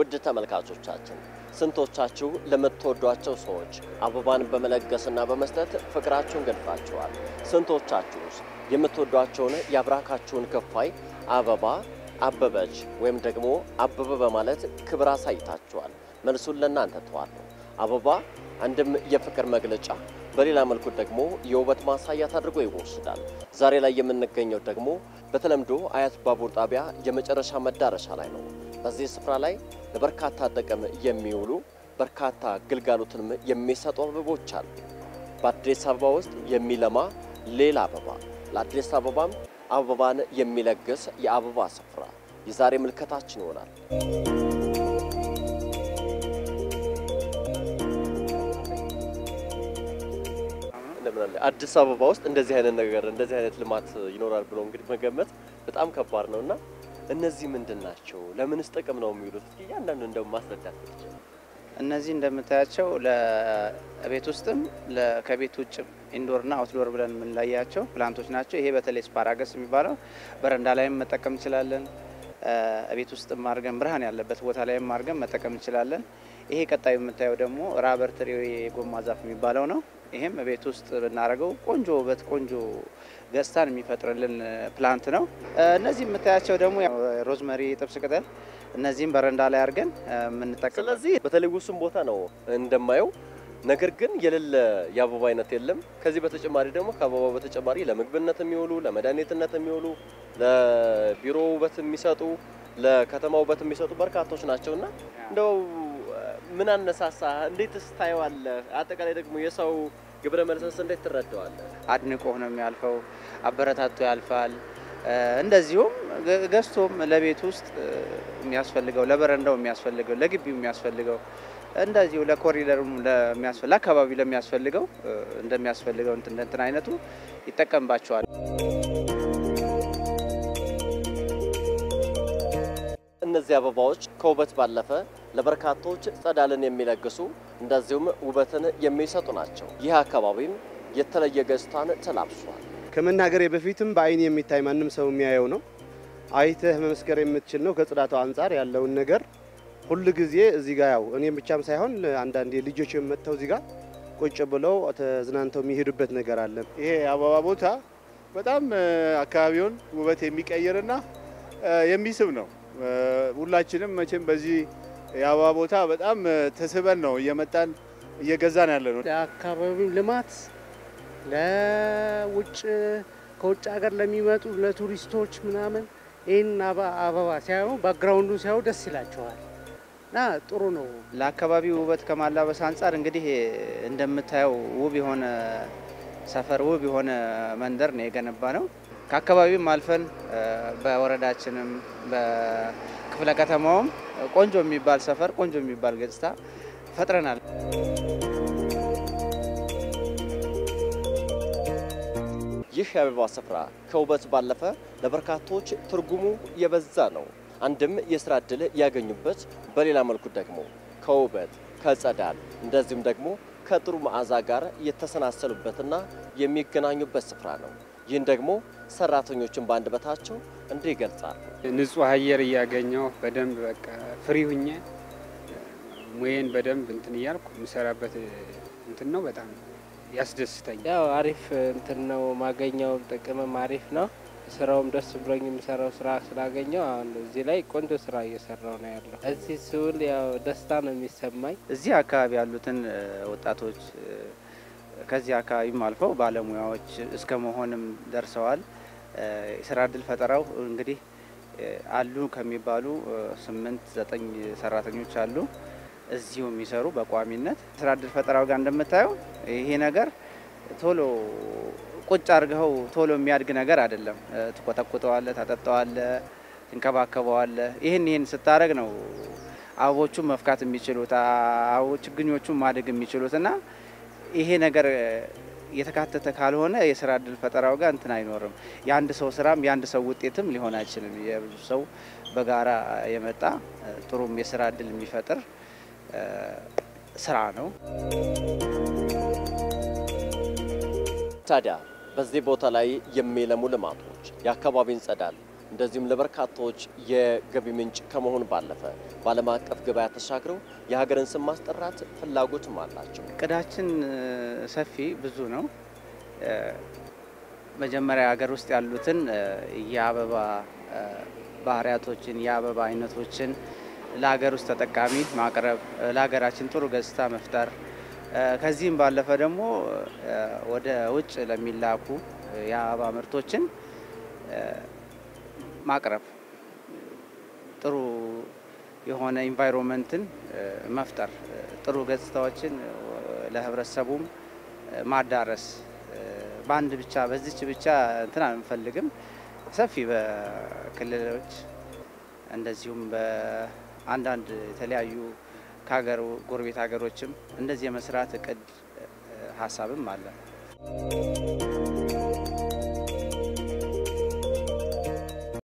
ውድ ተመልካቾቻችን ስንቶቻችሁ ለምትወዷቸው ሰዎች አበባን በመለገስና በመስጠት ፍቅራችሁን ገልጻችኋል? ስንቶቻችሁስ የምትወዷቸውን ያብራካችሁን ከፋይ አበባ አበበች ወይም ደግሞ አበበ በማለት ክብር አሳይታችኋል? መልሱን ለእናንተ ተዋለሁ። አበባ አንድም የፍቅር መግለጫ በሌላ መልኩ ደግሞ የውበት ማሳያ አድርጎ ይወስዳል። ዛሬ ላይ የምንገኘው ደግሞ በተለምዶ አያት ባቡር ጣቢያ የመጨረሻ መዳረሻ ላይ ነው። በዚህ ስፍራ ላይ ለበርካታ ጥቅም የሚውሉ በርካታ ግልጋሎትንም የሚሰጡ አበቦች አሉ። በአዲስ አበባ ውስጥ የሚለማ ሌላ አበባ ለአዲስ አበባም አበባን የሚለግስ የአበባ ስፍራ የዛሬ ምልከታችን ይሆናል። አዲስ አበባ ውስጥ እንደዚህ አይነት ነገር እንደዚህ አይነት ልማት ይኖራል ብሎ እንግዲህ መገመት በጣም ከባድ ነውና እነዚህ ምንድናቸው? ለምንስ ጥቅም ነው የሚውሉት? ያንዳንዱ እንደው ማስረዳት ይችላል። እነዚህ እንደምታያቸው ለቤት ውስጥም ለከቤት ውጭም ኢንዶርና አውትዶር ብለን የምንለያቸው ፕላንቶች ናቸው። ይሄ በተለይ ስፓራገስ የሚባለው በረንዳ ላይም መጠቀም እንችላለን። ቤት ውስጥም አድርገን ብርሃን ያለበት ቦታ ላይም አድርገን መጠቀም እንችላለን። ይሄ ቀጣዩ የምታየው ደግሞ ራበር ትሪ የጎማ ዛፍ የሚባለው ነው። ይሄም ቤት ውስጥ ብናረገው ቆንጆ ውበት ቆንጆ ገጽታን የሚፈጥርልን ፕላንት ነው። እነዚህ የምታያቸው ደግሞ ሮዝመሪ ጥብስ ቅጠል እነዚህም በረንዳ ላይ አድርገን የምንጠቀም። ስለዚህ በተለይ ውስን ቦታ ነው እንደማየው። ነገር ግን የሌለ የአበባ አይነት የለም። ከዚህ በተጨማሪ ደግሞ ከአበባው በተጨማሪ ለምግብነት የሚውሉ ለመድኃኒትነት የሚውሉ ለቢሮ ውበት የሚሰጡ ለከተማው ውበት የሚሰጡ በርካቶች ናቸውና እንደው ምን አነሳሳ? እንዴትስ ታየዋለህ? አጠቃላይ ደግሞ የሰው ግብረ መልስስ እንዴት ትረዳዋለህ? አድንቆ ነው የሚያልፈው፣ አበረታቶ ያልፋል። እንደዚሁም ገዝቶም ለቤት ውስጥ የሚያስፈልገው ለበረንዳው የሚያስፈልገው ለግቢው የሚያስፈልገው እንደዚሁ ለኮሪደሩም ለሚያስፈልግ አካባቢ ለሚያስፈልገው እንደሚያስፈልገው እንትን አይነቱ ይጠቀምባቸዋል። እነዚህ አበባዎች ከውበት ባለፈ ለበርካቶች ጸዳልን የሚለግሱ እንደዚሁም ውበትን የሚሰጡ ናቸው። ይህ አካባቢም የተለየ ገጽታን ተላብሷል። ከመናገሬ በፊትም በአይን የሚታይ ማንም ሰው የሚያየው ነው። አይተህ መመስከር የምትችል ነው። ከጽዳቱ አንፃር ያለውን ነገር ሁሉ ጊዜ እዚህ ጋር ያው እኔም ብቻም ሳይሆን አንዳንድ ልጆች መጥተው እዚህ ጋር ቁጭ ብለው ተዝናንተው የሚሄዱበት ነገር አለ። ይሄ አበባ ቦታ በጣም አካባቢውን ውበት የሚቀይርና የሚስብ ነው። ሁላችንም መቼም በዚህ የአበባ ቦታ በጣም ተስበን ነው እየመጣን እየገዛን ያለ ነው። ለአካባቢው ልማት ለውጭ ከውጭ ሀገር ለሚመጡ ለቱሪስቶች ምናምን ይሄን አበባ ሲያዩ ባክግራውንዱ ሲያዩ ደስ ይላቸዋል እና ጥሩ ነው። ለአካባቢው ውበት ከማላበስ አንፃር እንግዲህ እንደምታየው ውብ የሆነ ሰፈር ውብ የሆነ መንደር ነው የገነባ ነው። ከአካባቢው አልፈን በወረዳችንም በክፍለ ከተማውም ቆንጆ የሚባል ሰፈር ቆንጆ የሚባል ገጽታ ፈጥረናል። ይህ የአበባ ስፍራ ከውበት ባለፈ ለበርካቶች ትርጉሙ የበዛ ነው። አንድም የሥራ ዕድል ያገኙበት፣ በሌላ መልኩ ደግሞ ከውበት ከጸዳል እንደዚሁም ደግሞ ከጥሩ መዓዛ ጋር የተሰናሰሉበትና የሚገናኙበት ስፍራ ነው። ይህን ደግሞ ሰራተኞችን ባንደበታቸው እንዲህ ይገልጻሉ። ንጹህ አየር እያገኘው በደንብ በቃ ፍሪ ሁኜ ሙዬን በደንብ እንትን እያልኩ የምሰራበት እንትን ነው። በጣም ያስደስተኛል። ያው አሪፍ እንትን ነው ማገኘው ጥቅምም አሪፍ ነው። ስራውም ደስ ብሎኝ የምሰራው ስራ ስላገኘው አሁን እዚህ ላይ ቆንጆ ስራ እየሰራው ነው ያለው። እዚህ ስውል ያው ደስታ ነው የሚሰማኝ። እዚህ አካባቢ ያሉትን ወጣቶች ከዚህ አካባቢም አልፈው ባለሙያዎች እስከ መሆንም ደርሰዋል። የስራ ዕድል ፈጠራው እንግዲህ አሉ ከሚባሉ 8-9 ሰራተኞች አሉ እዚሁ የሚሰሩ በቋሚነት። ስራ ዕድል ፈጠራው ጋር እንደምታየው ይሄ ነገር ቶሎ ቁጭ አርገው ቶሎ የሚያድግ ነገር አይደለም። ትቆጠቁጠዋለህ፣ ታጠጣዋለህ፣ ትንከባከበዋለህ። ይሄን ስታረግ ነው አበቦቹ መፍካት የሚችሉት ችግኞቹ ማደግ የሚችሉትና ይሄ ነገር የተካተተ ካልሆነ የስራ ዕድል ፈጠራው ጋር እንትን አይኖርም። የአንድ ሰው ስራም የአንድ ሰው ውጤትም ሊሆን አይችልም። የብዙ ሰው በጋራ የመጣ ጥሩም የስራ ዕድል የሚፈጥር ስራ ነው። ታዲያ በዚህ ቦታ ላይ የሚለሙ ልማቶች የአካባቢን ጸዳል እንደዚሁም ለበርካቶች የገቢ ምንጭ ከመሆን ባለፈ በዓለም አቀፍ ገበያ ተሻግረው የሀገርን ስም ማስጠራት ፍላጎትም አላቸው። እቅዳችን ሰፊ ብዙ ነው። መጀመሪያ ሀገር ውስጥ ያሉትን የአበባ ባህሪያቶችን የአበባ አይነቶችን ለሀገር ውስጥ ተጠቃሚ ማቅረብ፣ ለሀገራችን ጥሩ ገጽታ መፍጠር፣ ከዚህም ባለፈ ደግሞ ወደ ውጭ ለሚላኩ የአበባ ምርቶችን ማቅረብ፣ ጥሩ የሆነ ኢንቫይሮንመንትን መፍጠር፣ ጥሩ ገጽታዎችን ለህብረተሰቡም ማዳረስ። በአንድ ብቻ በዚች ብቻ እንትን አንፈልግም። ሰፊ በክልሎች እንደዚሁም በአንዳንድ የተለያዩ ከሀገር ጎረቤት ሀገሮችም እንደዚህ የመስራት እቅድ ሀሳብም አለ።